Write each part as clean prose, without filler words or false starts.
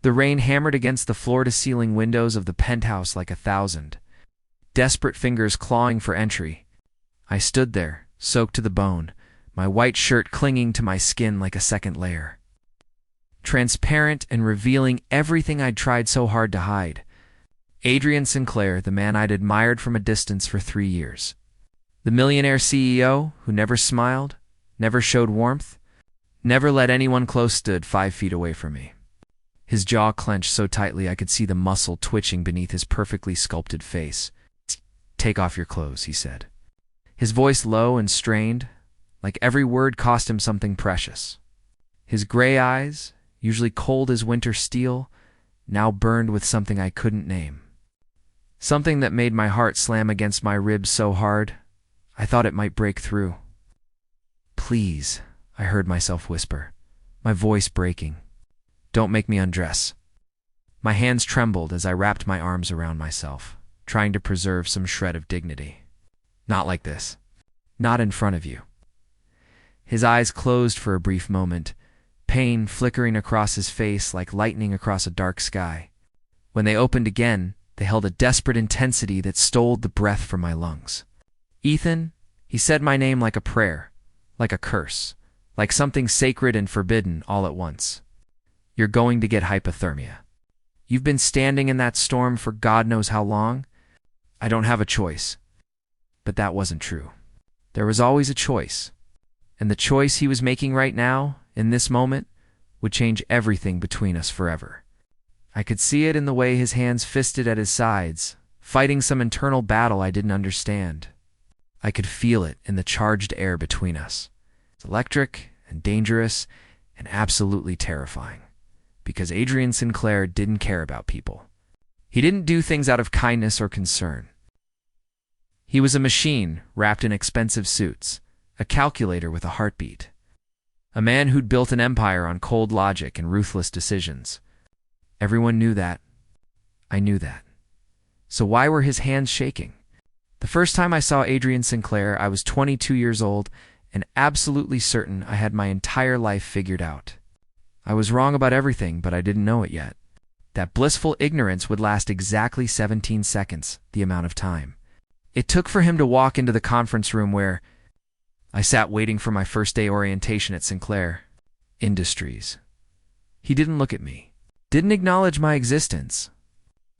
The rain hammered against the floor-to-ceiling windows of the penthouse like 1,000 desperate fingers clawing for entry. I stood there, soaked to the bone, my white shirt clinging to my skin like a second layer, transparent and revealing everything I'd tried so hard to hide. Adrian Sinclair, the man I'd admired from a distance for 3 years. The millionaire CEO who never smiled, never showed warmth, never let anyone close, stood 5 feet away from me. His jaw clenched so tightly I could see the muscle twitching beneath his perfectly sculpted face. "Take off your clothes," he said. His voice low and strained, like every word cost him something precious. His gray eyes, usually cold as winter steel, now burned with something I couldn't name. Something that made my heart slam against my ribs so hard, I thought it might break through. "Please," I heard myself whisper, my voice breaking. "Don't make me undress." My hands trembled as I wrapped my arms around myself, trying to preserve some shred of dignity. "Not like this. Not in front of you." His eyes closed for a brief moment, pain flickering across his face like lightning across a dark sky. When they opened again, they held a desperate intensity that stole the breath from my lungs. "Ethan," he said my name like a prayer, like a curse, like something sacred and forbidden all at once. "You're going to get hypothermia. You've been standing in that storm for God knows how long. I don't have a choice." But that wasn't true. There was always a choice. And the choice he was making right now, in this moment, would change everything between us forever. I could see it in the way his hands fisted at his sides, fighting some internal battle I didn't understand. I could feel it in the charged air between us. It's electric and dangerous and absolutely terrifying. Because Adrian Sinclair didn't care about people. He didn't do things out of kindness or concern. He was a machine wrapped in expensive suits, a calculator with a heartbeat. A man who'd built an empire on cold logic and ruthless decisions. Everyone knew that. I knew that. So why were his hands shaking? The first time I saw Adrian Sinclair, I was 22 years old and absolutely certain I had my entire life figured out. I was wrong about everything, but I didn't know it yet. That blissful ignorance would last exactly 17 seconds, the amount of time it took for him to walk into the conference room where I sat waiting for my first day orientation at Sinclair Industries. He didn't look at me, didn't acknowledge my existence.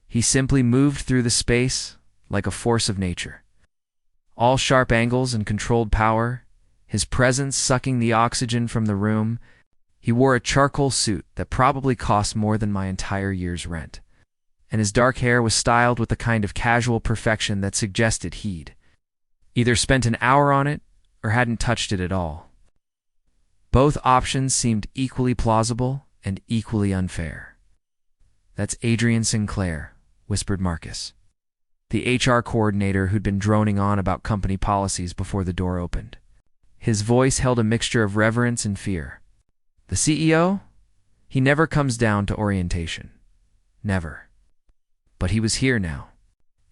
He simply moved through the space like a force of nature. All sharp angles and controlled power, his presence sucking the oxygen from the room. He wore a charcoal suit that probably cost more than my entire year's rent. And his dark hair was styled with the kind of casual perfection that suggested he'd either spent an hour on it or hadn't touched it at all. Both options seemed equally plausible and equally unfair. "That's Adrian Sinclair," whispered Marcus, the HR coordinator who'd been droning on about company policies before the door opened. His voice held a mixture of reverence and fear. "The CEO? He never comes down to orientation. Never." But he was here now.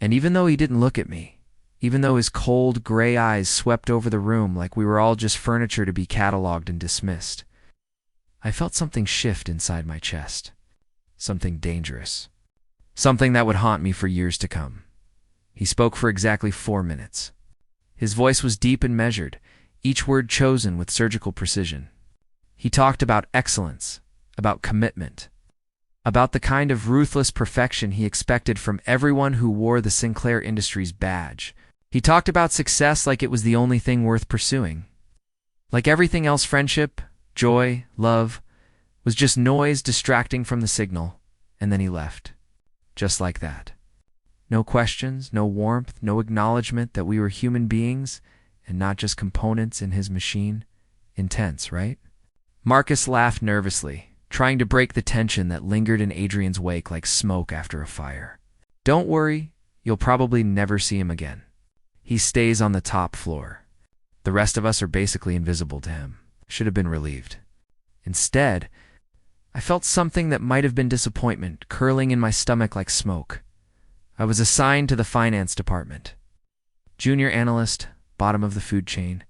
And even though he didn't look at me, even though his cold, gray eyes swept over the room like we were all just furniture to be cataloged and dismissed, I felt something shift inside my chest. Something dangerous. Something that would haunt me for years to come. He spoke for exactly 4 minutes. His voice was deep and measured, each word chosen with surgical precision. He talked about excellence, about commitment, about the kind of ruthless perfection he expected from everyone who wore the Sinclair Industries badge. He talked about success like it was the only thing worth pursuing. Like everything else, friendship, joy, love, was just noise distracting from the signal, and then he left. Just like that. No questions, no warmth, no acknowledgement that we were human beings and not just components in his machine. Intense, right? Marcus laughed nervously, trying to break the tension that lingered in Adrian's wake like smoke after a fire. "Don't worry, you'll probably never see him again. He stays on the top floor. The rest of us are basically invisible to him." Should have been relieved. Instead, I felt something that might have been disappointment curling in my stomach like smoke. I was assigned to the finance department. Junior analyst, bottom of the food chain.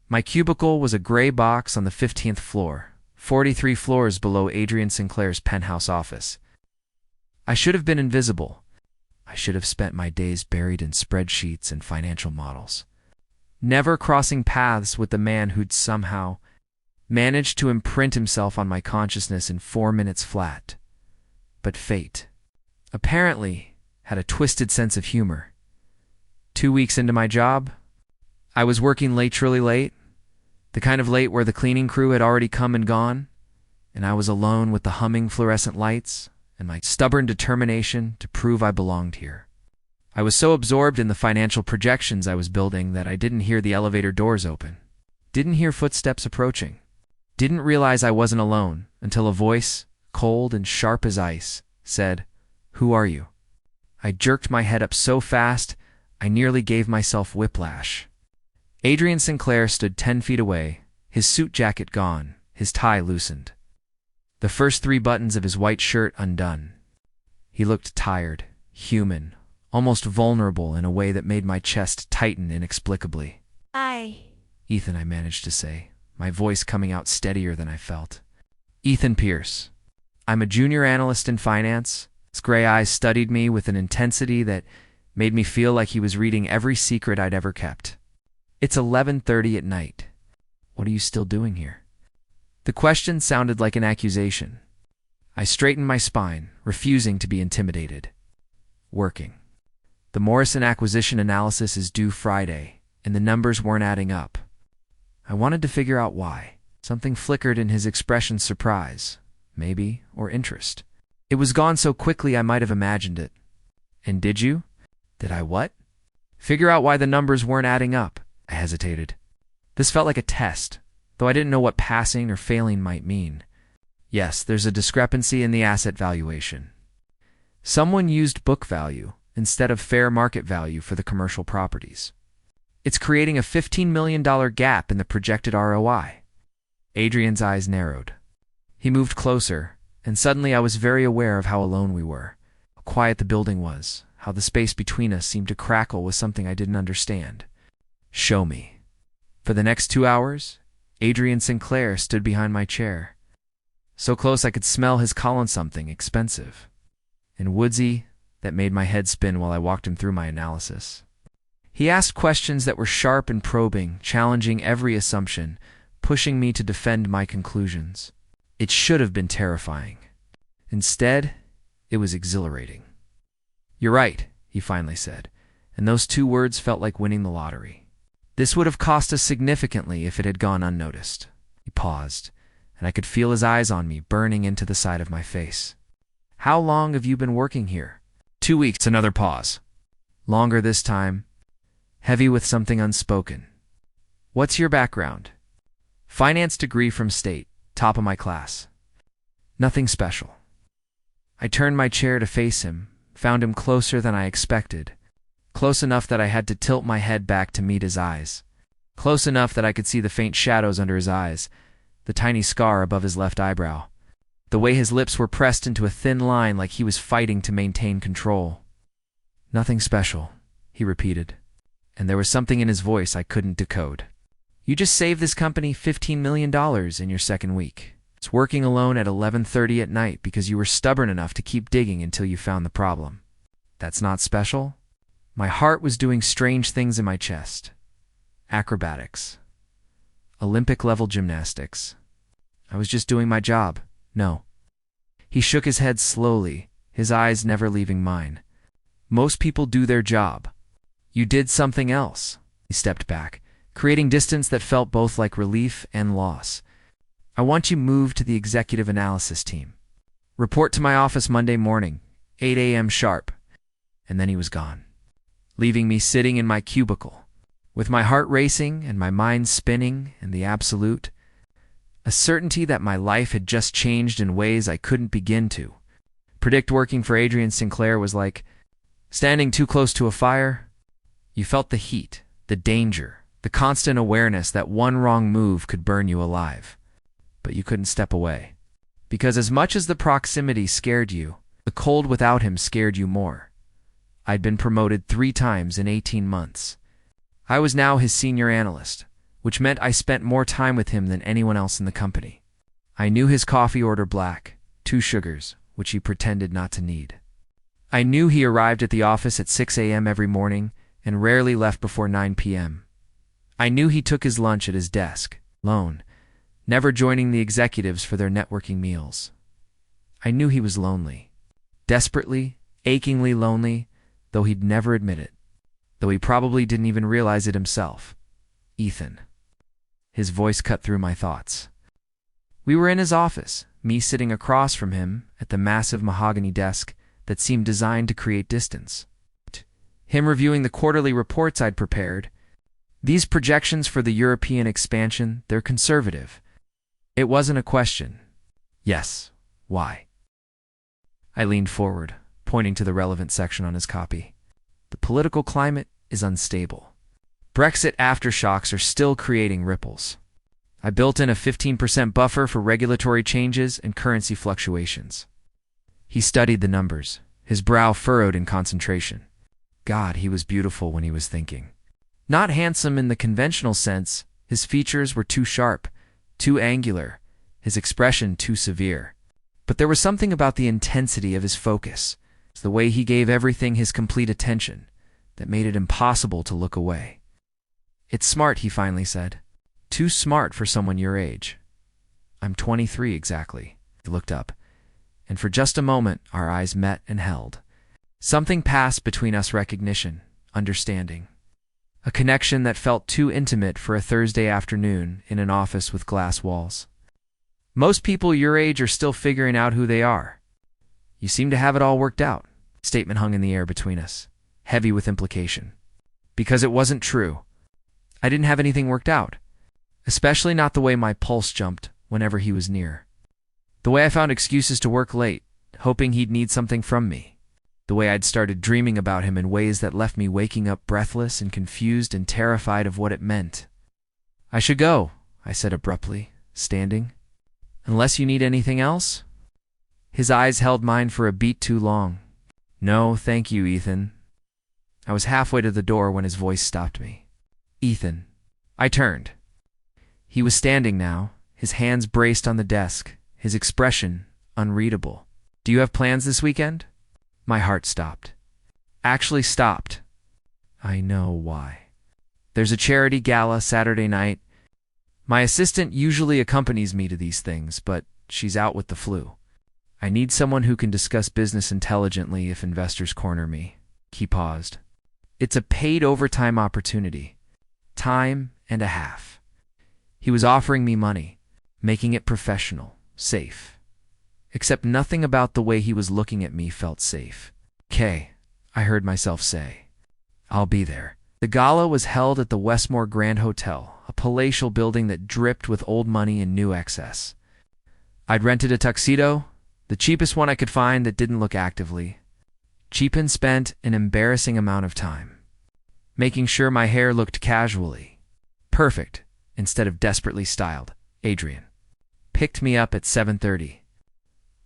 My cubicle was a gray box on the 15th floor, 43 floors below Adrian Sinclair's penthouse office. I should have been invisible. I should have spent my days buried in spreadsheets and financial models, never crossing paths with the man who'd somehow managed to imprint himself on my consciousness in 4 minutes flat. But fate, apparently, had a twisted sense of humor. 2 weeks into my job, I was working literally late, the kind of late where the cleaning crew had already come and gone, and I was alone with the humming fluorescent lights and my stubborn determination to prove I belonged here. I was so absorbed in the financial projections I was building that I didn't hear the elevator doors open, didn't hear footsteps approaching, didn't realize I wasn't alone until a voice, cold and sharp as ice, said, "Who are you?" I jerked my head up so fast I nearly gave myself whiplash. Adrian Sinclair stood 10 feet away, his suit jacket gone, his tie loosened, the first 3 buttons of his white shirt undone. He looked tired, human, almost vulnerable in a way that made my chest tighten inexplicably. Ethan, I managed to say, my voice coming out steadier than I felt. Ethan Pierce. I'm a junior analyst in finance. His gray eyes studied me with an intensity that made me feel like he was reading every secret I'd ever kept. It's 11:30 at night. What are you still doing here? The question sounded like an accusation. I straightened my spine, refusing to be intimidated. Working. The Morrison acquisition analysis is due Friday, and the numbers weren't adding up. I wanted to figure out why. Something flickered in his expression's surprise, maybe, or interest. It was gone so quickly I might have imagined it. And did you? Did I what? Figure out why the numbers weren't adding up. I hesitated. This felt like a test, though I didn't know what passing or failing might mean. Yes, there's a discrepancy in the asset valuation. Someone used book value instead of fair market value for the commercial properties. It's creating a $15 million gap in the projected ROI. Adrian's eyes narrowed. He moved closer, and suddenly I was very aware of how alone we were, how quiet the building was, how the space between us seemed to crackle with something I didn't understand. Show me. For the next 2 hours, Adrian Sinclair stood behind my chair, so close I could smell his calling something expensive and woodsy that made my head spin while I walked him through my analysis. He asked questions that were sharp and probing, challenging every assumption, pushing me to defend my conclusions. It should have been terrifying. Instead, it was exhilarating. "You're right," he finally said, and those 2 words felt like winning the lottery. This would have cost us significantly if it had gone unnoticed. He paused, and I could feel his eyes on me burning into the side of my face. "How long have you been working here?" 2 weeks. Another pause. Longer this time, heavy with something unspoken. "What's your background?" "Finance degree from state, top of my class." "Nothing special." I turned my chair to face him, found him closer than I expected. Close enough that I had to tilt my head back to meet his eyes. Close enough that I could see the faint shadows under his eyes, the tiny scar above his left eyebrow, the way his lips were pressed into a thin line like he was fighting to maintain control. "Nothing special," he repeated, and there was something in his voice I couldn't decode. "You just saved this company $15 million in your second week. It's working alone at 11:30 at night because you were stubborn enough to keep digging until you found the problem. That's not special?" My heart was doing strange things in my chest. Acrobatics. Olympic-level gymnastics. I was just doing my job. No. He shook his head slowly, his eyes never leaving mine. "Most people do their job. You did something else." He stepped back, creating distance that felt both like relief and loss. "I want you moved to the executive analysis team. Report to my office Monday morning, 8 a.m. sharp." And then he was gone, leaving me sitting in my cubicle, with my heart racing and my mind spinning and the absolute, a certainty that my life had just changed in ways I couldn't begin to predict. Working for Adrian Sinclair was like standing too close to a fire. You felt the heat, the danger, the constant awareness that one wrong move could burn you alive. But you couldn't step away. Because as much as the proximity scared you, the cold without him scared you more. I'd been promoted 3 times in 18 months. I was now his senior analyst, which meant I spent more time with him than anyone else in the company. I knew his coffee order black, 2 sugars, which he pretended not to need. I knew he arrived at the office at 6 a.m. every morning and rarely left before 9 p.m. I knew he took his lunch at his desk, alone, never joining the executives for their networking meals. I knew he was lonely. Desperately, achingly lonely, though he'd never admit it. Though he probably didn't even realize it himself. Ethan. His voice cut through my thoughts. We were in his office, me sitting across from him at the massive mahogany desk that seemed designed to create distance. Him reviewing the quarterly reports I'd prepared. These projections for the European expansion, they're conservative. It wasn't a question. Yes. Why? I leaned forward, pointing to the relevant section on his copy. The political climate is unstable. Brexit aftershocks are still creating ripples. I built in a 15% buffer for regulatory changes and currency fluctuations. He studied the numbers, his brow furrowed in concentration. God, he was beautiful when he was thinking. Not handsome in the conventional sense, his features were too sharp, too angular, his expression too severe. But there was something about the intensity of his focus, the way he gave everything his complete attention, that made it impossible to look away. It's smart, he finally said. Too smart for someone your age. I'm 23 exactly. He looked up, and for just a moment our eyes met and held. Something passed between us, recognition, understanding. A connection that felt too intimate for a Thursday afternoon in an office with glass walls. Most people your age are still figuring out who they are. You seem to have it all worked out. Statement hung in the air between us, heavy with implication. Because it wasn't true. I didn't have anything worked out. Especially not the way my pulse jumped whenever he was near. The way I found excuses to work late, hoping he'd need something from me. The way I'd started dreaming about him in ways that left me waking up breathless and confused and terrified of what it meant. I should go, I said abruptly, standing. Unless you need anything else? His eyes held mine for a beat too long. No, thank you, Ethan. I was halfway to the door when his voice stopped me. Ethan. I turned. He was standing now, his hands braced on the desk, his expression unreadable. Do you have plans this weekend? My heart stopped. Actually stopped. I know why. There's a charity gala Saturday night. My assistant usually accompanies me to these things, but she's out with the flu. I need someone who can discuss business intelligently if investors corner me. He paused. It's a paid overtime opportunity. Time and a half. He was offering me money, making it professional, safe. Except nothing about the way he was looking at me felt safe. Okay, I heard myself say. I'll be there. The gala was held at the Westmore Grand Hotel, a palatial building that dripped with old money and new excess. I'd rented a tuxedo, the cheapest one I could find that didn't look actively. Cheap and spent an embarrassing amount of time, making sure my hair looked casually. Perfect, instead of desperately styled. Adrian picked me up at 7:30.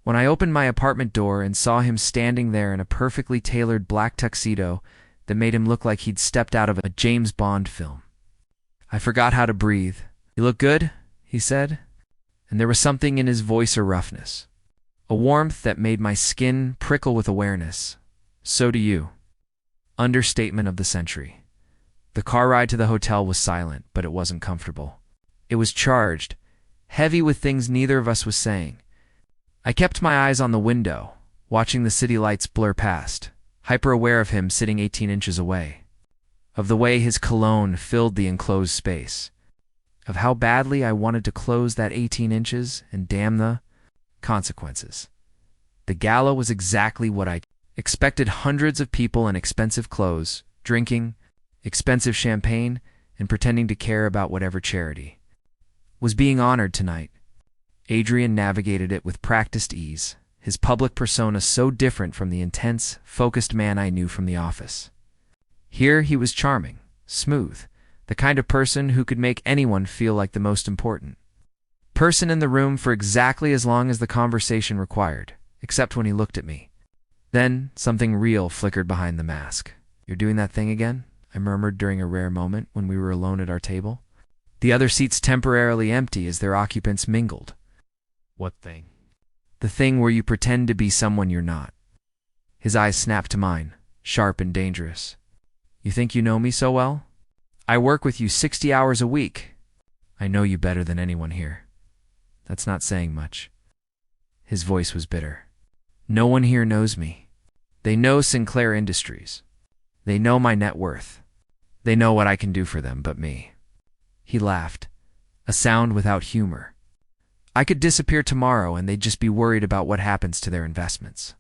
When I opened my apartment door and saw him standing there in a perfectly tailored black tuxedo that made him look like he'd stepped out of a James Bond film, I forgot how to breathe. You look good, he said, and there was something in his voice or roughness, a warmth that made my skin prickle with awareness. So do you. Understatement of the century. The car ride to the hotel was silent, but it wasn't comfortable. It was charged, heavy with things neither of us was saying. I kept my eyes on the window, watching the city lights blur past, hyper-aware of him sitting 18 inches away, of the way his cologne filled the enclosed space, of how badly I wanted to close that 18 inches and damn the consequences. The gala was exactly what I expected: hundreds of people in expensive clothes, drinking expensive champagne, and pretending to care about whatever charity was being honored tonight. Adrian navigated it with practiced ease, his public persona so different from the intense, focused man I knew from the office. Here he was charming, smooth, the kind of person who could make anyone feel like the most important person in the room for exactly as long as the conversation required, except when he looked at me. Then something real flickered behind the mask. You're doing that thing again? I murmured during a rare moment when we were alone at our table. The other seats temporarily empty as their occupants mingled. What thing? The thing where you pretend to be someone you're not. His eyes snapped to mine, sharp and dangerous. You think you know me so well? I work with you 60 hours a week. I know you better than anyone here. That's not saying much. His voice was bitter. No one here knows me. They know Sinclair Industries. They know my net worth. They know what I can do for them, but me. He laughed, a sound without humor. I could disappear tomorrow and they'd just be worried about what happens to their investments.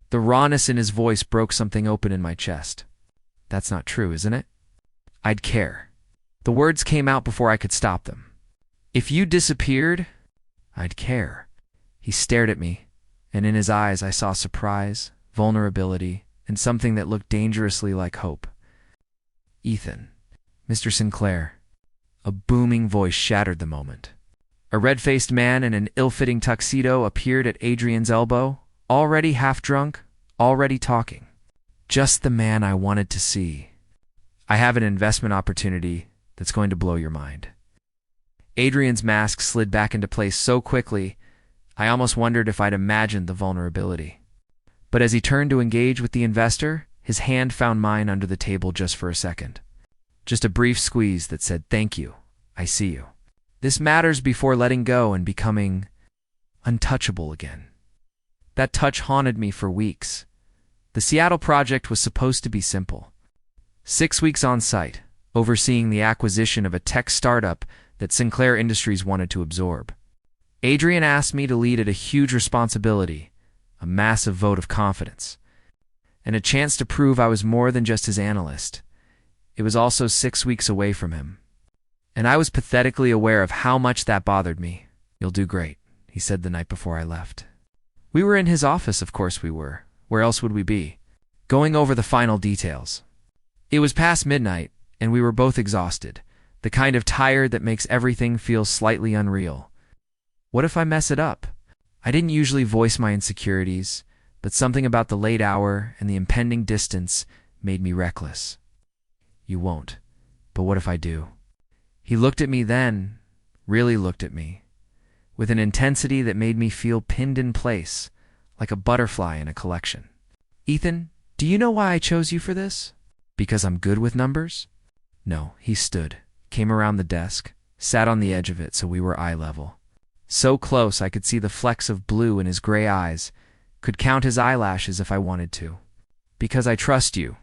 The rawness in his voice broke something open in my chest. That's not true, isn't it? I'd care. The words came out before I could stop them. If you disappeared, I'd care. He stared at me, and in his eyes I saw surprise, vulnerability, and something that looked dangerously like hope. Ethan. Mr. Sinclair. A booming voice shattered the moment. A red-faced man in an ill-fitting tuxedo appeared at Adrian's elbow, already half-drunk, already talking. Just the man I wanted to see. I have an investment opportunity that's going to blow your mind. Adrian's mask slid back into place so quickly, I almost wondered if I'd imagined the vulnerability. But as he turned to engage with the investor, his hand found mine under the table just for a second. Just a brief squeeze that said, "Thank you, I see you." This matters before letting go and becoming untouchable again. That touch haunted me for weeks. The Seattle project was supposed to be simple. 6 weeks on site, overseeing the acquisition of a tech startup that Sinclair Industries wanted to absorb. Adrian asked me to lead at a huge responsibility, a massive vote of confidence, and a chance to prove I was more than just his analyst. It was also 6 weeks away from him. And I was pathetically aware of how much that bothered me. "You'll do great," he said the night before I left. We were in his office, of course we were. Where else would we be? Going over the final details. It was past midnight, and we were both exhausted, the kind of tired that makes everything feel slightly unreal. What if I mess it up? I didn't usually voice my insecurities, but something about the late hour and the impending distance made me reckless. "You won't. But what if I do?" He looked at me then, really looked at me, with an intensity that made me feel pinned in place, like a butterfly in a collection. "Ethan, do you know why I chose you for this? Because I'm good with numbers?" No, he stood, came around the desk, sat on the edge of it so we were eye level. So close I could see the flecks of blue in his gray eyes, could count his eyelashes if I wanted to. "Because I trust you.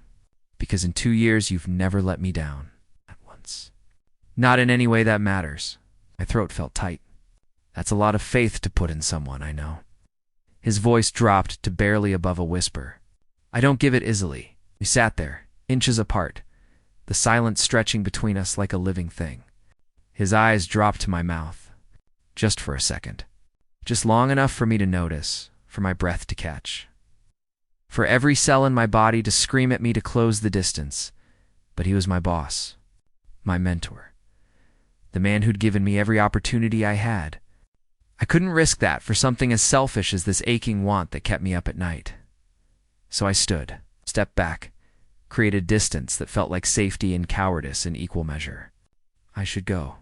Because in 2 years you've never let me down. Not once. Not in any way that matters." My throat felt tight. That's a lot of faith to put in someone, I know. His voice dropped to barely above a whisper. "I don't give it easily." We sat there, inches apart, the silence stretching between us like a living thing. His eyes dropped to my mouth. Just for a second. Just long enough for me to notice, for my breath to catch. For every cell in my body to scream at me to close the distance. But he was my boss, my mentor, the man who'd given me every opportunity I had. I couldn't risk that for something as selfish as this aching want that kept me up at night. So I stood, stepped back, created distance that felt like safety and cowardice in equal measure. I should go.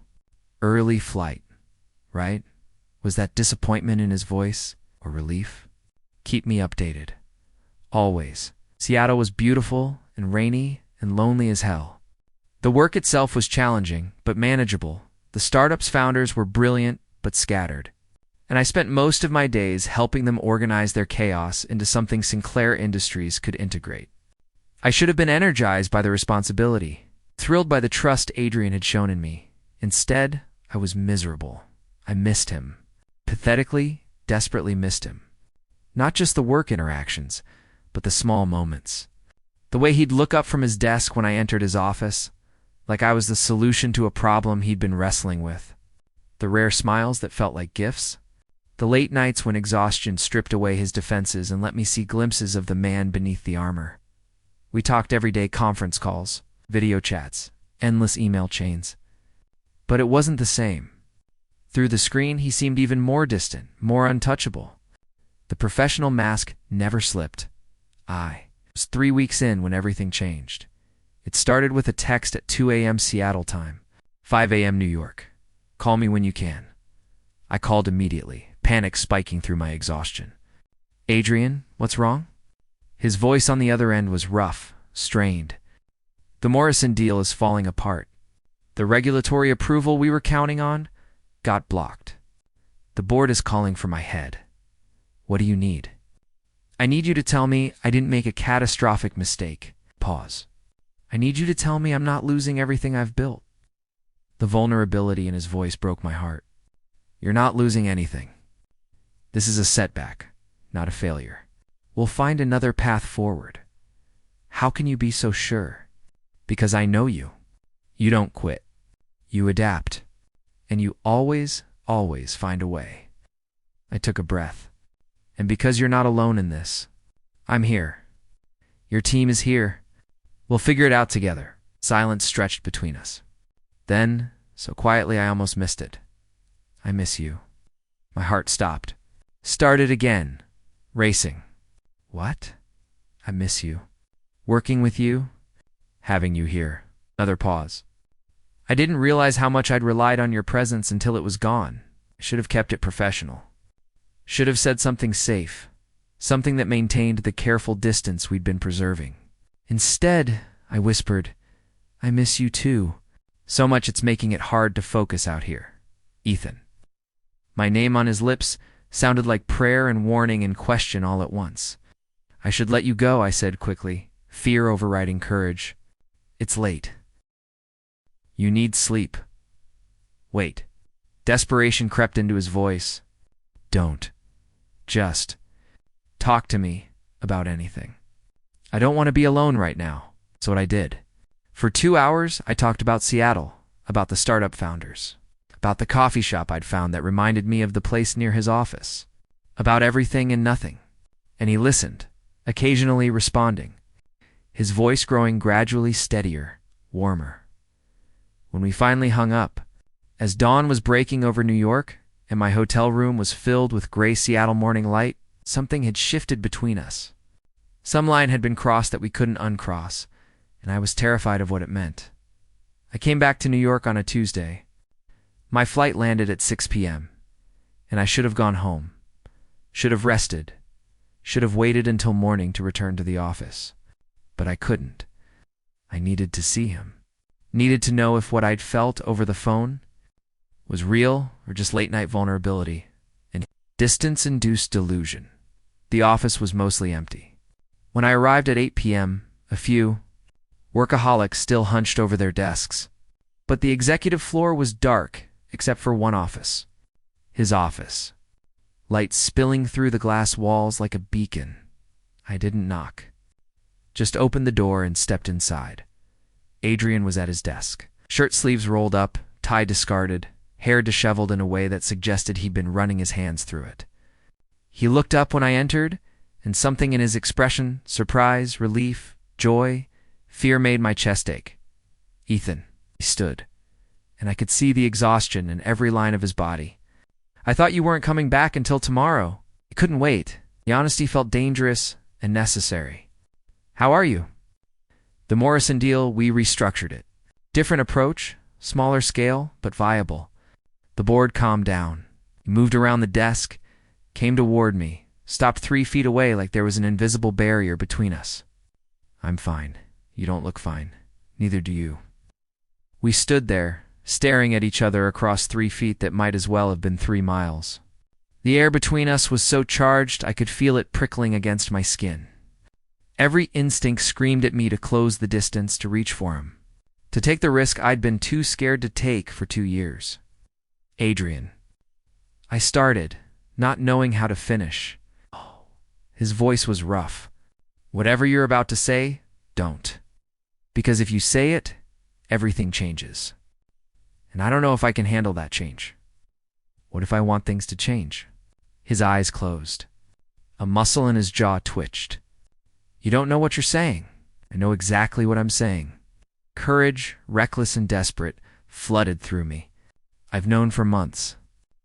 Early flight, right? Was that disappointment in his voice, or relief? Keep me updated. Always. Seattle was beautiful and rainy and lonely as hell. The work itself was challenging, but manageable. The startup's founders were brilliant, but scattered. And I spent most of my days helping them organize their chaos into something Sinclair Industries could integrate. I should have been energized by the responsibility, thrilled by the trust Adrian had shown in me. Instead, I was miserable. I missed him. Pathetically, desperately missed him. Not just the work interactions, but the small moments. The way he'd look up from his desk when I entered his office, like I was the solution to a problem he'd been wrestling with. The rare smiles that felt like gifts. The late nights when exhaustion stripped away his defenses and let me see glimpses of the man beneath the armor. We talked everyday conference calls, video chats, endless email chains. But it wasn't the same. Through the screen, he seemed even more distant, more untouchable. The professional mask never slipped. I was 3 weeks in when everything changed. It started with a text at 2 a.m. Seattle time, 5 a.m. New York. "Call me when you can." I called immediately, panic spiking through my exhaustion. Adrian, what's wrong? His voice on the other end was rough, strained. The Morrison deal is falling apart. The regulatory approval we were counting on got blocked. The board is calling for my head. What do you need? I need you to tell me I didn't make a catastrophic mistake. Pause. I need you to tell me I'm not losing everything I've built. The vulnerability in his voice broke my heart. You're not losing anything. This is a setback, not a failure. We'll find another path forward. How can you be so sure? Because I know you. You don't quit. You adapt. And you always find a way. I took a breath. And because you're not alone in this, I'm here. Your team is here. We'll figure it out together. Silence stretched between us. Then, so quietly I almost missed it. I miss you. My heart stopped. Started again. Racing. What? I miss you. Working with you. Having you here. Another pause. I didn't realize how much I'd relied on your presence until it was gone. I should have kept it professional. Should have said something safe. Something that maintained the careful distance we'd been preserving. Instead, I whispered, I miss you too. So much it's making it hard to focus out here. Ethan. My name on his lips sounded like prayer and warning and question all at once. I should let you go, I said quickly, fear overriding courage. It's late. You need sleep. Wait. Desperation crept into his voice. Don't. Just talk to me about anything. I don't want to be alone right now. That's what I did. For 2 hours, I talked about Seattle, about the startup founders, about the coffee shop I'd found that reminded me of the place near his office, about everything and nothing. And he listened, occasionally responding, his voice growing gradually steadier, warmer. When we finally hung up, as dawn was breaking over New York and my hotel room was filled with gray Seattle morning light, something had shifted between us. Some line had been crossed that we couldn't uncross, and I was terrified of what it meant. I came back to New York on a Tuesday. My flight landed at 6 p.m., and I should have gone home, should have rested, should have waited until morning to return to the office. But I couldn't. I needed to see him. Needed to know if what I'd felt over the phone was real or just late-night vulnerability and distance-induced delusion. The office was mostly empty. When I arrived at 8 p.m., a few workaholics still hunched over their desks. But the executive floor was dark, except for one office. His office. Light spilling through the glass walls like a beacon. I didn't knock. Just opened the door and stepped inside. Adrian was at his desk. Shirt sleeves rolled up, tie discarded, hair disheveled in a way that suggested he'd been running his hands through it. He looked up when I entered, and something in his expression, surprise, relief, joy, fear made my chest ache. Ethan, he stood, and I could see the exhaustion in every line of his body. I thought you weren't coming back until tomorrow. I couldn't wait. The honesty felt dangerous and necessary. How are you? The Morrison deal, we restructured it. Different approach, smaller scale, but viable. The board calmed down. He moved around the desk, came toward me, stopped 3 feet away like there was an invisible barrier between us. I'm fine. You don't look fine. Neither do you. We stood there, staring at each other across 3 feet that might as well have been 3 miles. The air between us was so charged I could feel it prickling against my skin. Every instinct screamed at me to close the distance, to reach for him, to take the risk I'd been too scared to take for 2 years. Adrian. I started, not knowing how to finish. His voice was rough. Whatever you're about to say, don't. Because if you say it, everything changes. And I don't know if I can handle that change. What if I want things to change? His eyes closed. A muscle in his jaw twitched. You don't know what you're saying. I know exactly what I'm saying. Courage, reckless and desperate, flooded through me. I've known for months,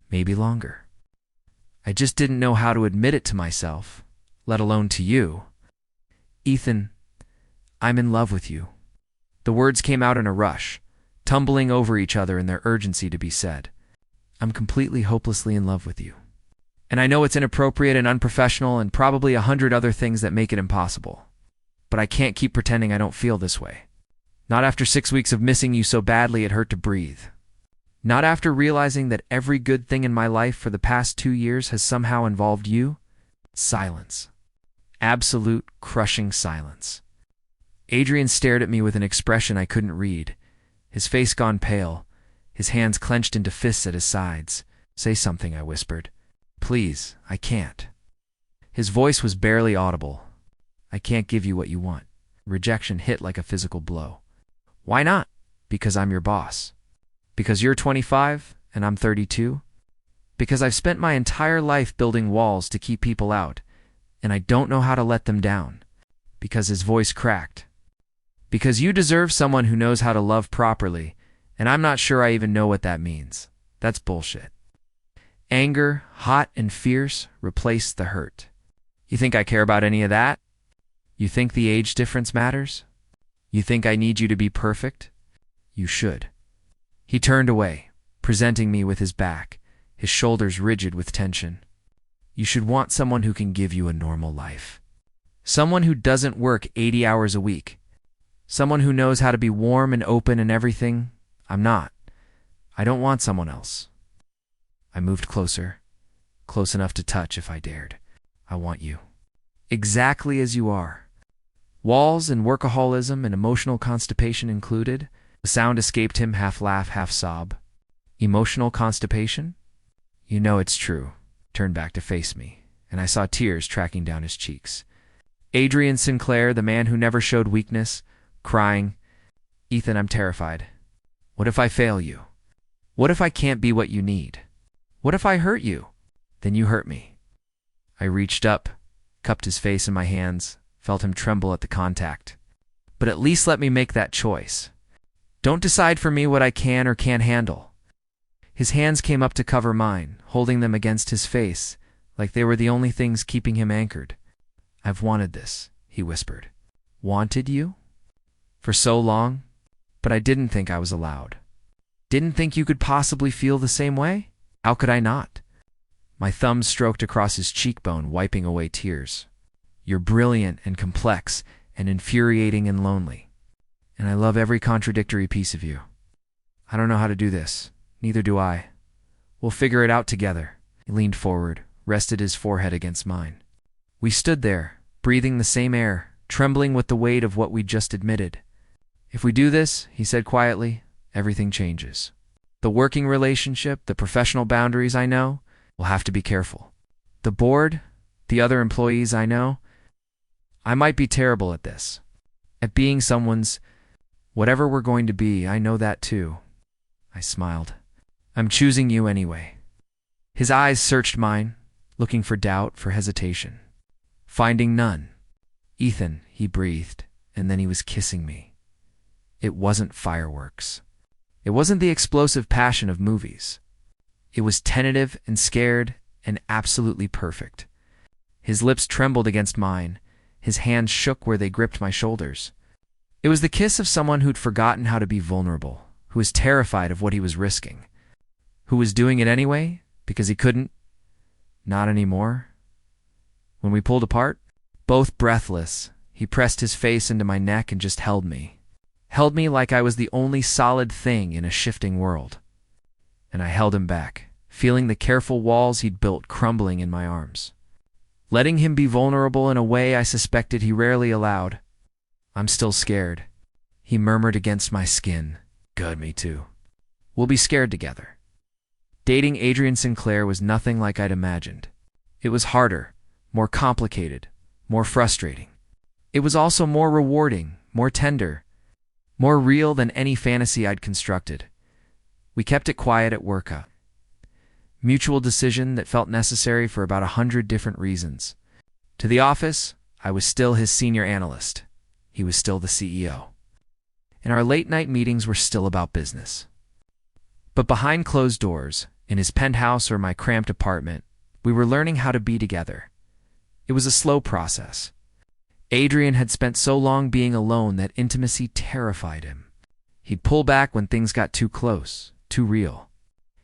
maybe longer. I just didn't know how to admit it to myself, let alone to you. Ethan, I'm in love with you. The words came out in a rush, tumbling over each other in their urgency to be said. I'm completely, hopelessly in love with you. And I know it's inappropriate and unprofessional and probably 100 other things that make it impossible. But I can't keep pretending I don't feel this way. Not after 6 weeks of missing you so badly it hurt to breathe. Not after realizing that every good thing in my life for the past 2 years has somehow involved you. Silence. Absolute, crushing silence. Adrian stared at me with an expression I couldn't read, his face gone pale, his hands clenched into fists at his sides. "Say something," I whispered. "Please, I can't." His voice was barely audible. "I can't give you what you want." Rejection hit like a physical blow. "Why not?" "Because I'm your boss." "Because you're 25 and I'm 32? "Because I've spent my entire life building walls to keep people out, and I don't know how to let them down." Because his voice cracked. "Because you deserve someone who knows how to love properly, and I'm not sure I even know what that means." That's bullshit. Anger, hot and fierce, replaced the hurt. "You think I care about any of that? You think the age difference matters? You think I need you to be perfect? You should." He turned away, presenting me with his back, his shoulders rigid with tension. "You should want someone who can give you a normal life. Someone who doesn't work 80 hours a week. Someone who knows how to be warm and open and everything. I'm not. I don't want someone else." I moved closer, close enough to touch if I dared. "I want you. Exactly as you are. Walls and workaholism and emotional constipation included." The sound escaped him, half laugh, half sob. "Emotional constipation?" "You know it's true." Turned back to face me, and I saw tears tracking down his cheeks. Adrian Sinclair, the man who never showed weakness, crying, "Ethan, I'm terrified. What if I fail you? What if I can't be what you need? What if I hurt you? Then you hurt me." I reached up, cupped his face in my hands, felt him tremble at the contact. "But at least let me make that choice. Don't decide for me what I can or can't handle." His hands came up to cover mine, holding them against his face, like they were the only things keeping him anchored. "I've wanted this," he whispered. "Wanted you? For so long? But I didn't think I was allowed. Didn't think you could possibly feel the same way? How could I not?" My thumb stroked across his cheekbone, wiping away tears. "You're brilliant and complex and infuriating and lonely. And I love every contradictory piece of you. I don't know how to do this. Neither do I. We'll figure it out together." He leaned forward, rested his forehead against mine. We stood there, breathing the same air, trembling with the weight of what we'd just admitted. "If we do this," he said quietly, "everything changes. The working relationship, the professional boundaries I know, will have to be careful. The board, the other employees I know, I might be terrible at this. At being someone's, whatever we're going to be, I know that too." I smiled. "I'm choosing you anyway." His eyes searched mine, looking for doubt, for hesitation. Finding none. "Ethan," he breathed, and then he was kissing me. It wasn't fireworks. It wasn't the explosive passion of movies. It was tentative and scared and absolutely perfect. His lips trembled against mine. His hands shook where they gripped my shoulders. It was the kiss of someone who'd forgotten how to be vulnerable, who was terrified of what he was risking, who was doing it anyway because he couldn't. Not anymore. When we pulled apart, both breathless, he pressed his face into my neck and just held me. Held me like I was the only solid thing in a shifting world. And I held him back, feeling the careful walls he'd built crumbling in my arms. Letting him be vulnerable in a way I suspected he rarely allowed. "I'm still scared," he murmured against my skin. "Good, me too. We'll be scared together." Dating Adrian Sinclair was nothing like I'd imagined. It was harder, more complicated, more frustrating. It was also more rewarding, more tender, more real than any fantasy I'd constructed. We kept it quiet at work. A mutual decision that felt necessary for about 100 different reasons. To the office, I was still his senior analyst. He was still the CEO. And our late-night meetings were still about business. But behind closed doors, in his penthouse or my cramped apartment, we were learning how to be together. It was a slow process. Adrian had spent so long being alone that intimacy terrified him. He'd pull back when things got too close, too real.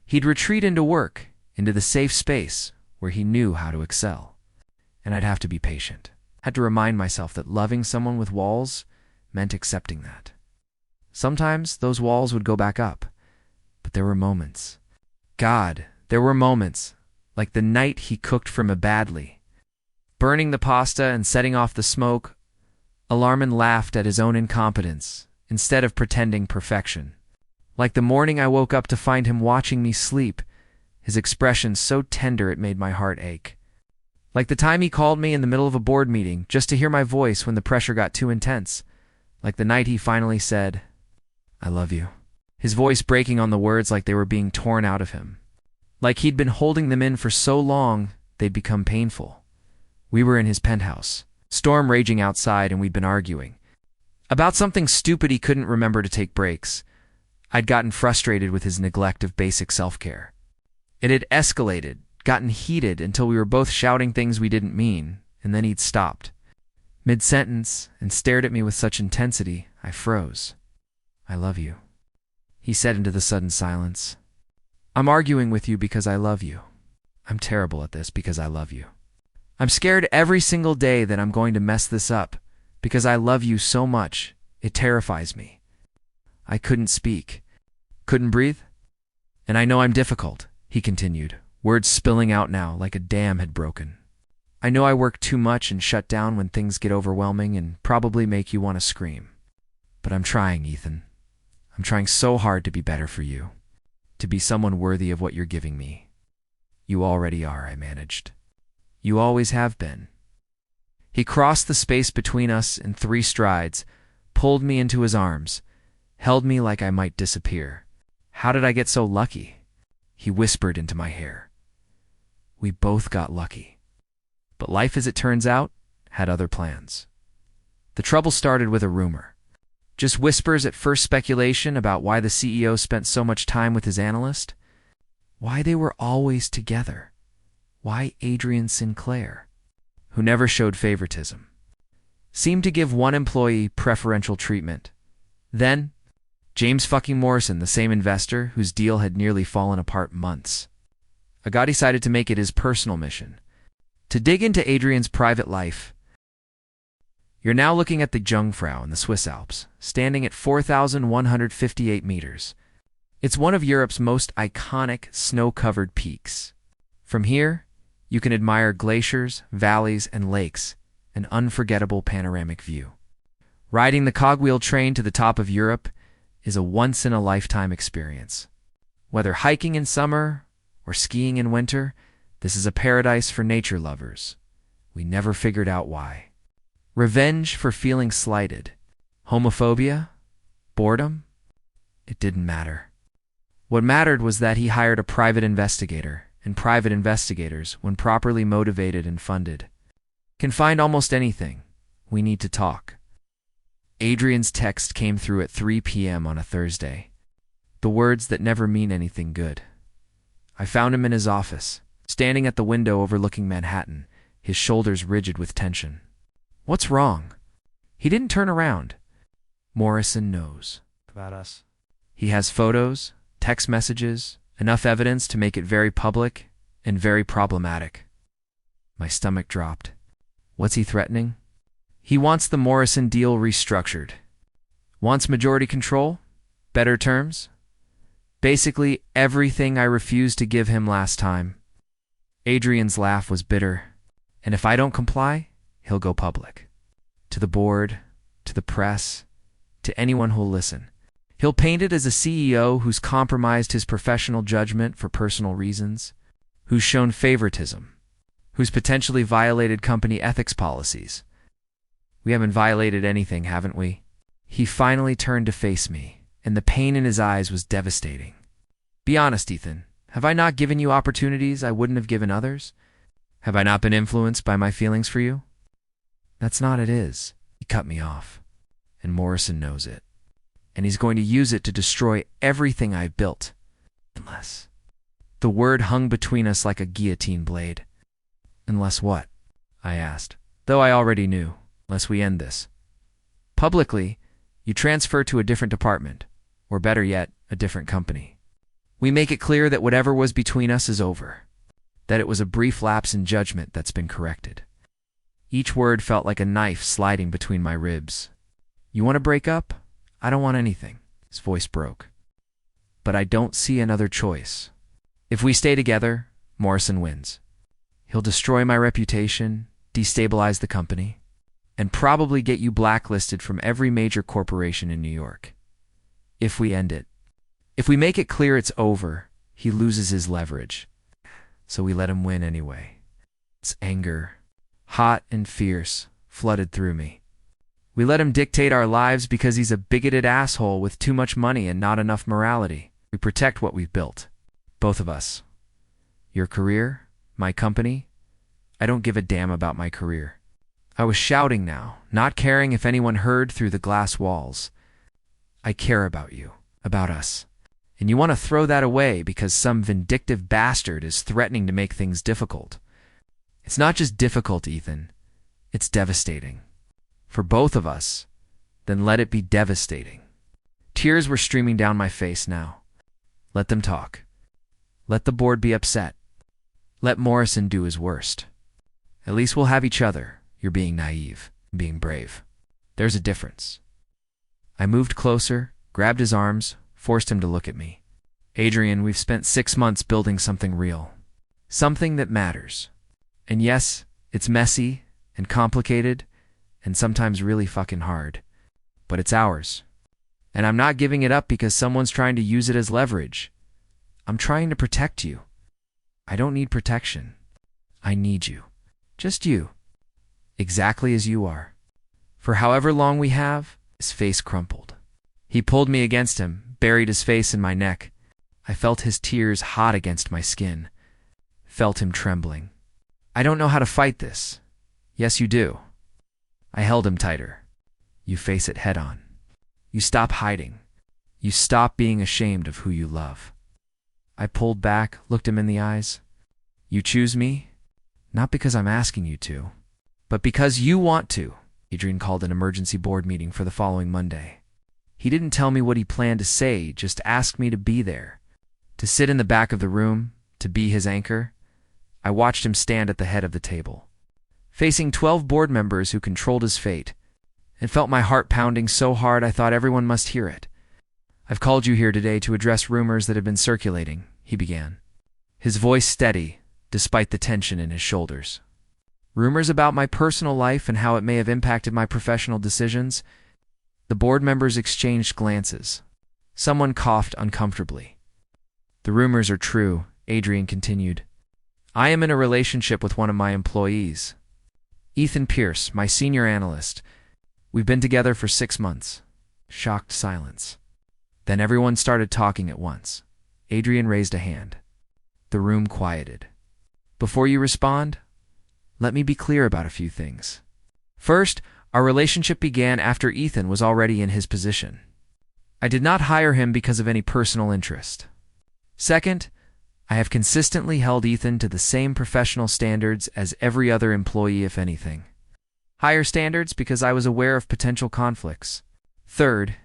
He'd retreat into work, into the safe space, where he knew how to excel. And I'd have to be patient. Had to remind myself that loving someone with walls meant accepting that. Sometimes those walls would go back up, but there were moments. God, there were moments, like the night he cooked for me badly. Burning the pasta and setting off the smoke, Alarman laughed at his own incompetence, instead of pretending perfection. Like the morning I woke up to find him watching me sleep, his expression so tender it made my heart ache. Like the time he called me in the middle of a board meeting just to hear my voice when the pressure got too intense. Like the night he finally said, "I love you." His voice breaking on the words like they were being torn out of him. Like he'd been holding them in for so long, they'd become painful. We were in his penthouse, storm raging outside, and we'd been arguing about something stupid he couldn't remember to take breaks. I'd gotten frustrated with his neglect of basic self-care. It had escalated, gotten heated until we were both shouting things we didn't mean, and then he'd stopped mid-sentence and stared at me with such intensity, I froze. "I love you," he said into the sudden silence. "I'm arguing with you because I love you. I'm terrible at this because I love you. I'm scared every single day that I'm going to mess this up because I love you so much. It terrifies me." I couldn't speak, couldn't breathe. "And I know I'm difficult," he continued, words spilling out now like a dam had broken. "I know I work too much and shut down when things get overwhelming and probably make you want to scream. But I'm trying, Ethan. I'm trying so hard to be better for you, to be someone worthy of what you're giving me." "You already are," I managed. "You always have been." He crossed the space between us in 3 strides, pulled me into his arms, held me like I might disappear. "How did I get so lucky?" he whispered into my hair. "We both got lucky. But life, as it turns out, had other plans." The trouble started with a rumor. Just whispers at first, speculation about why the CEO spent so much time with his analyst, why they were always together, why Adrian Sinclair, who never showed favoritism, seemed to give one employee preferential treatment. Then, James fucking Morrison, the same investor whose deal had nearly fallen apart months ago, decided to make it his personal mission to dig into Adrian's private life. You're now looking at the Jungfrau in the Swiss Alps, standing at 4,158 meters. It's one of Europe's most iconic snow-covered peaks. From here, you can admire glaciers, valleys, and lakes, an unforgettable panoramic view. Riding the cogwheel train to the top of Europe is a once-in-a-lifetime experience. Whether hiking in summer or skiing in winter, this is a paradise for nature lovers. We never figured out why. Revenge for feeling slighted. Homophobia? Boredom? It didn't matter. What mattered was that he hired a private investigator, and private investigators, when properly motivated and funded, can find almost anything. We need to talk. Adrian's text came through at 3 p.m. on a Thursday. The words that never mean anything good. I found him in his office, standing at the window overlooking Manhattan, his shoulders rigid with tension. "What's wrong?" He didn't turn around. "Morrison knows about us. He has photos, text messages, enough evidence to make it very public and very problematic." My stomach dropped. What's he threatening? He wants the Morrison deal restructured. Wants majority control? Better terms? Basically everything I refused to give him last time. Adrian's laugh was bitter. "And if I don't comply, he'll go public. To the board, to the press, to anyone who'll listen. He'll paint it as a CEO who's compromised his professional judgment for personal reasons, who's shown favoritism, who's potentially violated company ethics policies. We haven't violated anything, haven't we?" He finally turned to face me, and the pain in his eyes was devastating. "Be honest, Ethan. Have I not given you opportunities I wouldn't have given others? Have I not been influenced by my feelings for you?" "That's not it is." He cut me off. "And Morrison knows it. And he's going to use it to destroy everything I've built. Unless..." The word hung between us like a guillotine blade. "Unless what?" I asked, though I already knew. "Unless we end this. Publicly, you transfer to a different department, or better yet, a different company. We make it clear that whatever was between us is over. that it was a brief lapse in judgment that's been corrected. Each word felt like a knife sliding between my ribs. You want to break up? I don't want anything. His voice broke. But I don't see another choice. If we stay together, Morrison wins. He'll destroy my reputation, destabilize the company, and probably get you blacklisted from every major corporation in New York. If we end it. If we make it clear it's over, he loses his leverage. So we let him win anyway. It's anger, hot and fierce, flooded through me. We let him dictate our lives because he's a bigoted asshole with too much money and not enough morality. We protect what we've built. Both of us. Your career, my company. I don't give a damn about my career. I was shouting now, not caring if anyone heard through the glass walls. I care about you, about us. And you want to throw that away because some vindictive bastard is threatening to make things difficult. It's not just difficult, Ethan. It's devastating. For both of us, then let it be devastating. Tears were streaming down my face now. Let them talk. Let the board be upset. Let Morrison do his worst. At least we'll have each other. You're being naive, being brave. There's a difference. I moved closer, grabbed his arms, forced him to look at me. Adrian, we've spent 6 months building something real. Something that matters. And yes, it's messy and complicated and sometimes really fucking hard. But it's ours. And I'm not giving it up because someone's trying to use it as leverage. I'm trying to protect you. I don't need protection. I need you. Just you. Exactly as you are. For however long we have, his face crumpled. He pulled me against him, buried his face in my neck. I felt his tears hot against my skin. Felt him trembling. I don't know how to fight this. Yes, you do. I held him tighter. You face it head on. You stop hiding. You stop being ashamed of who you love. I pulled back, looked him in the eyes. You choose me? Not because I'm asking you to, but because you want to. Adrian called an emergency board meeting for the following Monday. He didn't tell me what he planned to say, just asked me to be there, to sit in the back of the room, to be his anchor. I watched him stand at the head of the table, facing 12 board members who controlled his fate, and felt my heart pounding so hard I thought everyone must hear it. I've called you here today to address rumors that have been circulating, he began, his voice steady, despite the tension in his shoulders. Rumors about my personal life and how it may have impacted my professional decisions. The board members exchanged glances. Someone coughed uncomfortably. The rumors are true, Adrian continued. I am in a relationship with one of my employees. Ethan Pierce, my senior analyst. We've been together for 6 months. Shocked silence. Then everyone started talking at once. Adrian raised a hand. The room quieted. Before you respond, let me be clear about a few things. First, our relationship began after Ethan was already in his position. I did not hire him because of any personal interest. Second, I have consistently held Ethan to the same professional standards as every other employee, if anything. Higher standards because I was aware of potential conflicts. Third,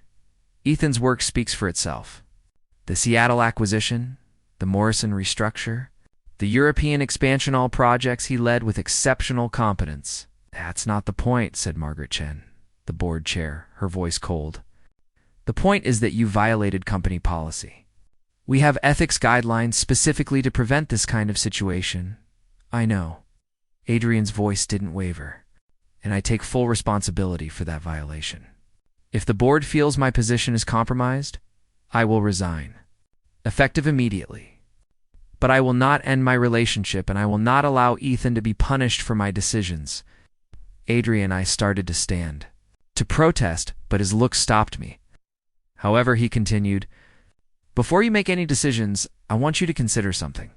Ethan's work speaks for itself. The Seattle acquisition, the Morrison restructure, the European expansion, all projects he led with exceptional competence. That's not the point, said Margaret Chen, the board chair, her voice cold. The point is that you violated company policy. We have ethics guidelines specifically to prevent this kind of situation. I know. Adrian's voice didn't waver, and I take full responsibility for that violation. If the board feels my position is compromised, I will resign, effective immediately. But I will not end my relationship, and I will not allow Ethan to be punished for my decisions. Adrian and I started to stand, to protest, but his look stopped me. However, he continued, before you make any decisions, I want you to consider something.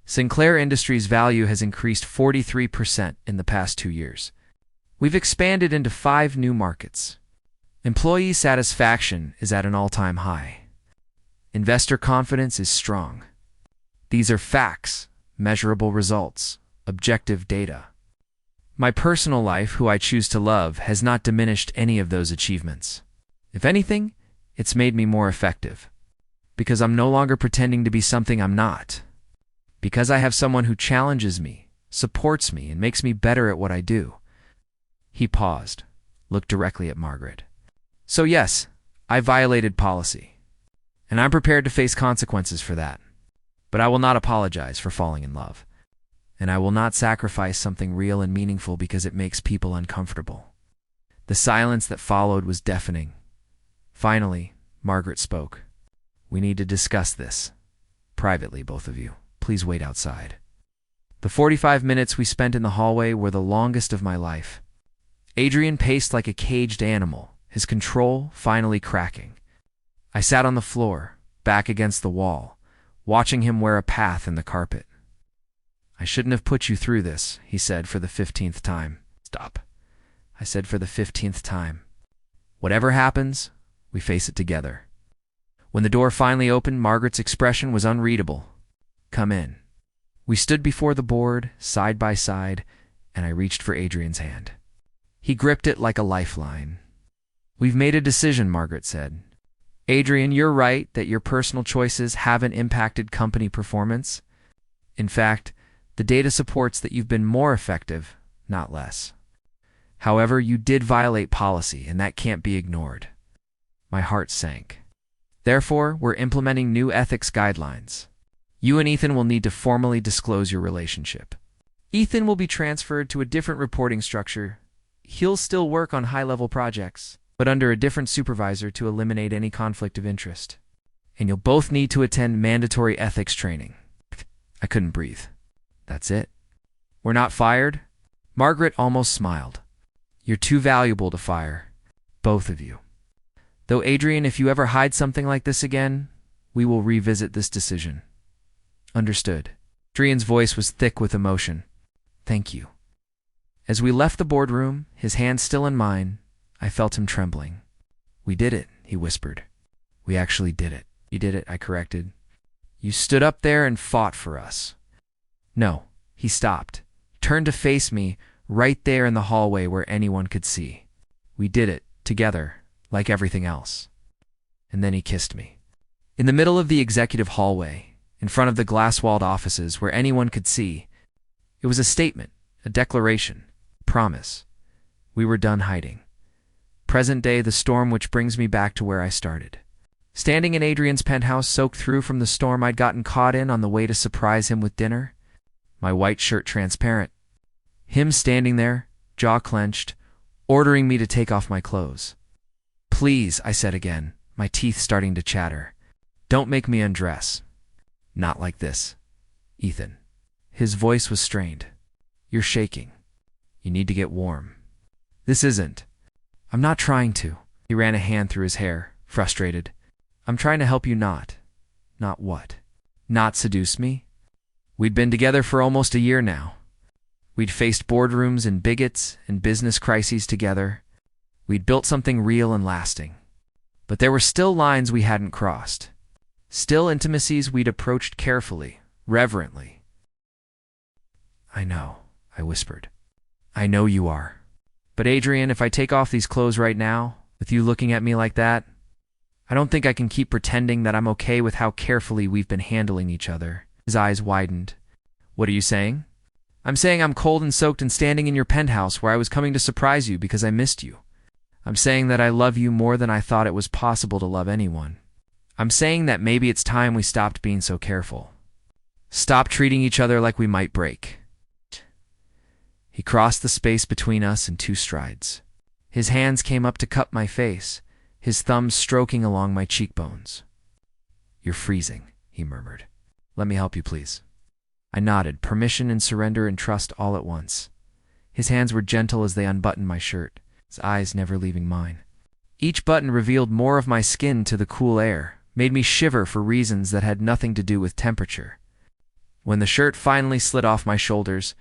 Sinclair Industries' value has increased 43% in the past 2 years. We've expanded into 5 new markets. Employee satisfaction is at an all-time high. Investor confidence is strong. These are facts, measurable results, objective data. My personal life, who I choose to love, has not diminished any of those achievements. If anything, it's made me more effective. Because I'm no longer pretending to be something I'm not. Because I have someone who challenges me, supports me, and makes me better at what I do. He paused, looked directly at Margaret. So yes, I violated policy, and I'm prepared to face consequences for that. But I will not apologize for falling in love, and I will not sacrifice something real and meaningful because it makes people uncomfortable. The silence that followed was deafening. Finally, Margaret spoke. We need to discuss this. Privately, both of you. Please wait outside. The 45 minutes we spent in the hallway were the longest of my life. Adrian paced like a caged animal, his control finally cracking. I sat on the floor, back against the wall, watching him wear a path in the carpet. I shouldn't have put you through this, he said for the 15th time. Stop. I said for the 15th time. Whatever happens, we face it together. When the door finally opened, Margaret's expression was unreadable. Come in. We stood before the board, side by side, and I reached for Adrian's hand. He gripped it like a lifeline. We've made a decision, Margaret said. Adrian, you're right that your personal choices haven't impacted company performance. In fact, the data supports that you've been more effective, not less. However, you did violate policy, and that can't be ignored. My heart sank. Therefore, we're implementing new ethics guidelines. You and Ethan will need to formally disclose your relationship. Ethan will be transferred to a different reporting structure. He'll still work on high-level projects, but under a different supervisor to eliminate any conflict of interest. And you'll both need to attend mandatory ethics training. I couldn't breathe. That's it? We're not fired? Margaret almost smiled. You're too valuable to fire. Both of you. Though, Adrian, if you ever hide something like this again, we will revisit this decision. Understood. Adrian's voice was thick with emotion. Thank you. As we left the boardroom, his hand still in mine, I felt him trembling. We did it, he whispered. We actually did it. You did it, I corrected. You stood up there and fought for us. No, he stopped, turned to face me, right there in the hallway where anyone could see. We did it, together, like everything else. And then he kissed me. In the middle of the executive hallway, in front of the glass-walled offices where anyone could see, it was a statement, a declaration, a promise. We were done hiding. Present day, the storm which brings me back to where I started. Standing in Adrian's penthouse, soaked through from the storm I'd gotten caught in on the way to surprise him with dinner. My white shirt transparent. Him standing there, jaw clenched, ordering me to take off my clothes. Please, I said again, my teeth starting to chatter. Don't make me undress. Not like this, Ethan. His voice was strained. You're shaking. You need to get warm. This isn't. I'm not trying to. He ran a hand through his hair, frustrated. I'm trying to help you not. Not what? Not seduce me? We'd been together for almost a year now. We'd faced boardrooms and bigots and business crises together. We'd built something real and lasting. But there were still lines we hadn't crossed. Still intimacies we'd approached carefully, reverently. I know, I whispered. I know you are. But Adrian, if I take off these clothes right now, with you looking at me like that, I don't think I can keep pretending that I'm okay with how carefully we've been handling each other. His eyes widened. What are you saying? I'm saying I'm cold and soaked and standing in your penthouse where I was coming to surprise you because I missed you. I'm saying that I love you more than I thought it was possible to love anyone. I'm saying that maybe it's time we stopped being so careful. Stop treating each other like we might break. He crossed the space between us in 2 strides. His hands came up to cup my face, his thumbs stroking along my cheekbones. You're freezing, he murmured. Let me help you, please. I nodded, permission and surrender and trust all at once. His hands were gentle as they unbuttoned my shirt, his eyes never leaving mine. Each button revealed more of my skin to the cool air, made me shiver for reasons that had nothing to do with temperature. When the shirt finally slid off my shoulders,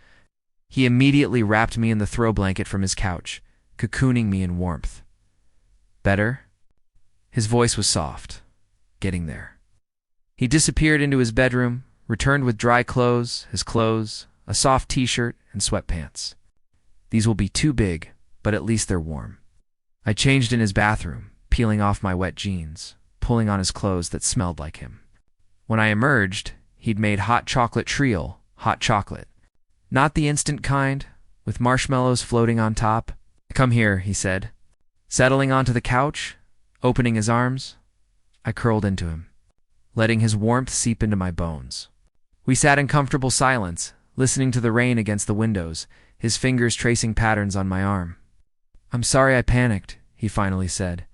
he immediately wrapped me in the throw blanket from his couch, cocooning me in warmth. Better? His voice was soft, getting there. He disappeared into his bedroom, returned with dry clothes, his clothes, a soft t-shirt, and sweatpants. These will be too big, but at least they're warm. I changed in his bathroom, peeling off my wet jeans, pulling on his clothes that smelled like him. When I emerged, He'd made hot chocolate trio, hot chocolate. Not the instant kind, with marshmallows floating on top. "Come here," he said, settling onto the couch, opening his arms. I curled into him, letting his warmth seep into my bones. We sat in comfortable silence, listening to the rain against the windows, his fingers tracing patterns on my arm. "I'm sorry I panicked," he finally said.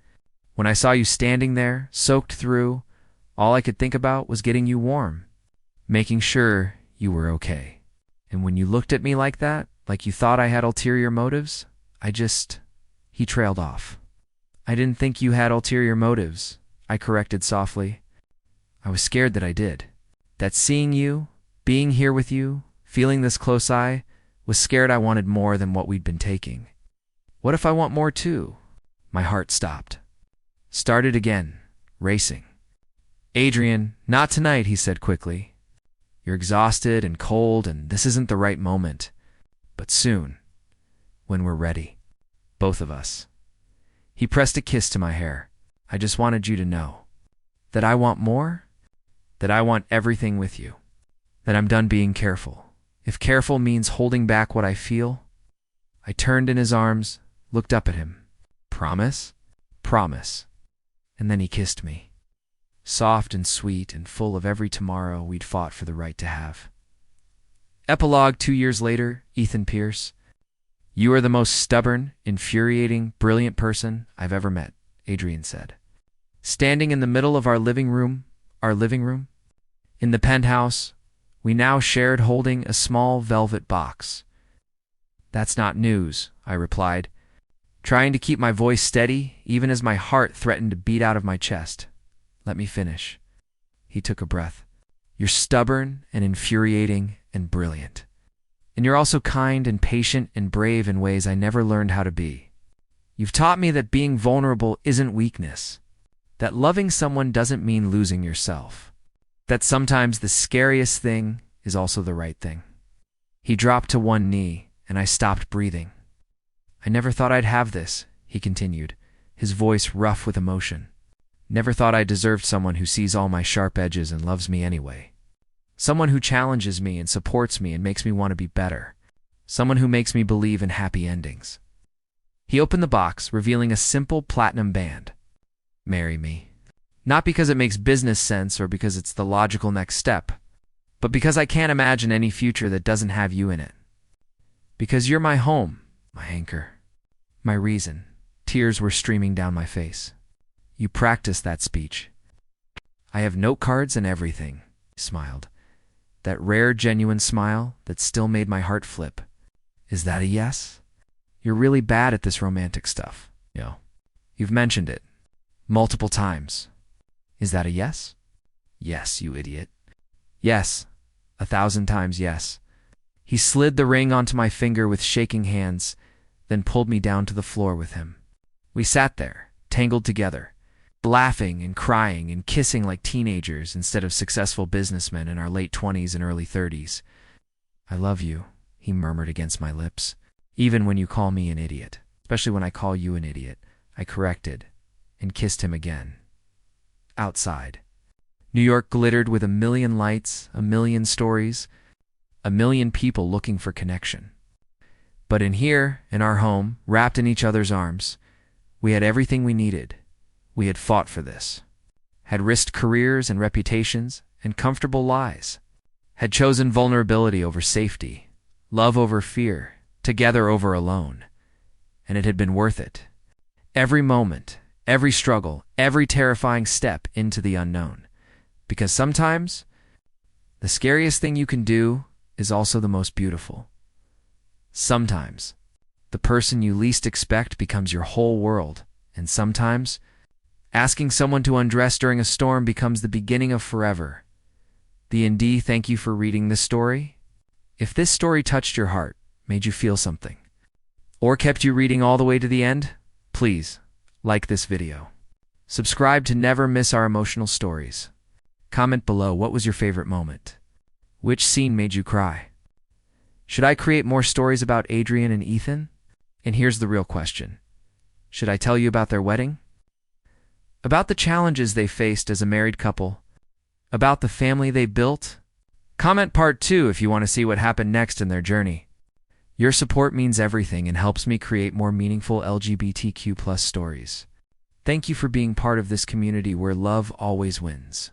"When I saw you standing there, soaked through, all I could think about was getting you warm, making sure you were okay. And when you looked at me like that, like you thought I had ulterior motives, He trailed off. "I didn't think you had ulterior motives," I corrected softly. "I was scared that I did. That seeing you, being here with you, feeling this close, I was scared I wanted more than what we'd been taking. What if I want more too?" My heart stopped. Started again, racing. "Adrian, not tonight," he said quickly. "You're exhausted and cold, and this isn't the right moment. But soon, when we're ready. Both of us." He pressed a kiss to my hair. "I just wanted you to know that I want more, that I want everything with you, that I'm done being careful. If careful means holding back what I feel." I turned in his arms, looked up at him. "Promise?" "Promise." And then he kissed me, soft and sweet and full of every tomorrow we'd fought for the right to have. Epilogue 2 years later, Ethan Pierce. "You are the most stubborn, infuriating, brilliant person I've ever met," Adrian said. Standing in the middle of our living room, in the penthouse, we now shared holding a small velvet box. "That's not news," I replied, trying to keep my voice steady even as my heart threatened to beat out of my chest. "Let me finish." He took a breath. "You're stubborn and infuriating and brilliant. And you're also kind and patient and brave in ways I never learned how to be. You've taught me that being vulnerable isn't weakness, that loving someone doesn't mean losing yourself, that sometimes the scariest thing is also the right thing." He dropped to one knee, and I stopped breathing. "I never thought I'd have this," he continued, his voice rough with emotion. "Never thought I deserved someone who sees all my sharp edges and loves me anyway. Someone who challenges me and supports me and makes me want to be better. Someone who makes me believe in happy endings." He opened the box, revealing a simple platinum band. "Marry me. Not because it makes business sense or because it's the logical next step, but because I can't imagine any future that doesn't have you in it. Because you're my home, my anchor, my reason." Tears were streaming down my face. "You practiced that speech." "I have note cards and everything," he smiled. That rare, genuine smile that still made my heart flip. "Is that a yes? You're really bad at this romantic stuff. You've mentioned it multiple times. Is that a yes?" "Yes, you idiot. Yes, 1,000 times yes." He slid the ring onto my finger with shaking hands, then pulled me down to the floor with him. We sat there, tangled together, laughing and crying and kissing like teenagers instead of successful businessmen in our late 20s and early 30s. "I love you," he murmured against my lips. "Even when you call me an idiot, especially when I call you an idiot," I corrected, and kissed him again. Outside, New York glittered with a million lights, a million stories, a million people looking for connection. But in here, in our home, wrapped in each other's arms, we had everything we needed. We had fought for this, had risked careers and reputations and comfortable lives, had chosen vulnerability over safety, love over fear, together over alone, and it had been worth it. Every moment, every struggle, every terrifying step into the unknown. Because sometimes, the scariest thing you can do is also the most beautiful. Sometimes, the person you least expect becomes your whole world, and sometimes, asking someone to undress during a storm becomes the beginning of forever. D&D, thank you for reading this story. If this story touched your heart, made you feel something, or kept you reading all the way to the end, please like this video. Subscribe to never miss our emotional stories. Comment below, what was your favorite moment? Which scene made you cry? Should I create more stories about Adrian and Ethan? And here's the real question. Should I tell you about their wedding? About the challenges they faced as a married couple? About the family they built Comment part 2 if you want to see what happened next in their journey. Your support means everything and helps me create more meaningful LGBTQ+ stories. Thank you for being part of this community where love always wins.